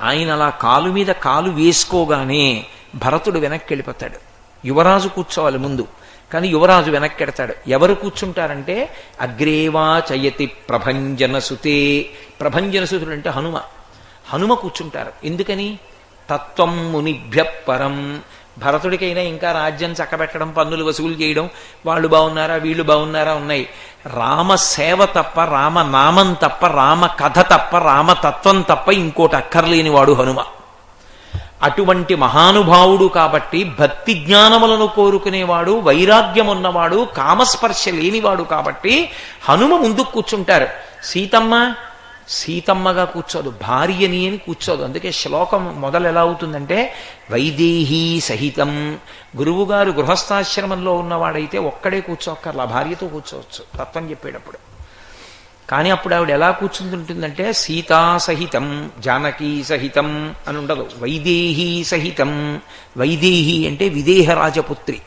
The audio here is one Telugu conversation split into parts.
ఆయన అలా కాలు మీద కాలు వేసుకోగానే భరతుడు వెనక్కి వెళ్ళిపోతాడు. యువరాజు కూర్చోవాలి ముందు, కానీ యువరాజు వెనక్కెడతాడు. ఎవరు కూర్చుంటారంటే అగ్రేవా చయతి ప్రభంజనసుతే. ప్రభంజనసుతుడు అంటే హనుమ. హనుమ కూర్చుంటారు. ఎందుకని? తత్వం మునిభ్య పరం. భరతుడికైనా ఇంకా రాజ్యం చక్కబెట్టడం, పన్నులు వసూలు చేయడం, వాళ్ళు బాగున్నారా వీళ్ళు బాగున్నారా ఉన్నాయి. రామ సేవ తప్ప, రామనామం తప్ప, రామ కథ తప్ప, రామతత్వం తప్ప ఇంకోటి అక్కర్లేనివాడు హనుమ. అటువంటి మహానుభావుడు కాబట్టి భక్తి జ్ఞానములను కోరుకునేవాడు, వైరాగ్యం ఉన్నవాడు, కామస్పర్శ లేనివాడు కాబట్టి హనుమ ముందుకు కూర్చుంటారు. సీతమ్మగా కూర్చోదు, భార్యని అని కూర్చోదు. అందుకే శ్లోకం మొదలు ఎలా అవుతుందంటే వైదేహీ సహితం. గురువుగారు గృహస్థాశ్రమంలో ఉన్నవాడైతే ఒక్కడే కూర్చోక్కర్లా, భార్యతో కూర్చోవచ్చు తత్వం చెప్పేటప్పుడు. కానీ అప్పుడు ఆవిడ ఎలా కూర్చుంటుందంటే సీతా సహితం, జానకీ సహితం అని ఉండదు, వైదేహీ సహితం. వైదేహి అంటే విదేహ రాజపుత్రి,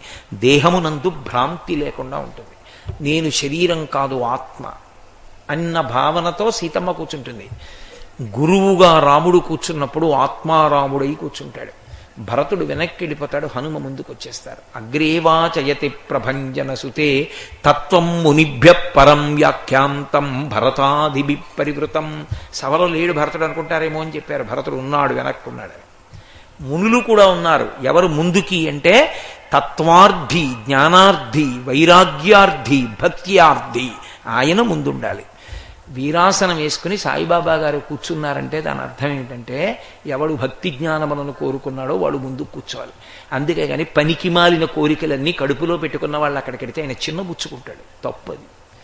దేహమునందు భ్రాంతి లేకుండా ఉంటుంది. నేను శరీరం కాదు ఆత్మ అన్న భావనతో సీతమ్మ కూర్చుంటుంది. గురువుగా రాముడు కూర్చున్నప్పుడు ఆత్మారాముడై కూర్చుంటాడు. భరతుడు వెనక్కి వెళ్ళిపోతాడు, హనుమ ముందుకు వచ్చేస్తారు. అగ్రేవా చయతి ప్రభంజన సుతే తత్వం మునిభ్య పరం వ్యాఖ్యాంతం భరతాదిభి పరివృతం. సభలో లేడు భరతుడు అనుకుంటారేమో అని చెప్పారు. భరతుడు ఉన్నాడు, వెనక్కున్నాడు. మునులు కూడా ఉన్నారు. ఎవరు ముందుకి అంటే తత్వార్థి, జ్ఞానార్థి, వైరాగ్యార్థి, భక్త్యార్థి, ఆయన ముందుండాలి. వీరాసనం వేసుకుని సాయిబాబా గారు కూర్చున్నారంటే దాని అర్థం ఏంటంటే ఎవడు భక్తి జ్ఞానములను కోరుకున్నాడో వాడు ముందు కూర్చోవాలి. అందుకే కానీ పనికి మాలిన కోరికలన్నీ కడుపులో పెట్టుకున్న వాళ్ళు అక్కడికెడితే ఆయన చిన్నబుచ్చుకుంటాడు. తప్పది.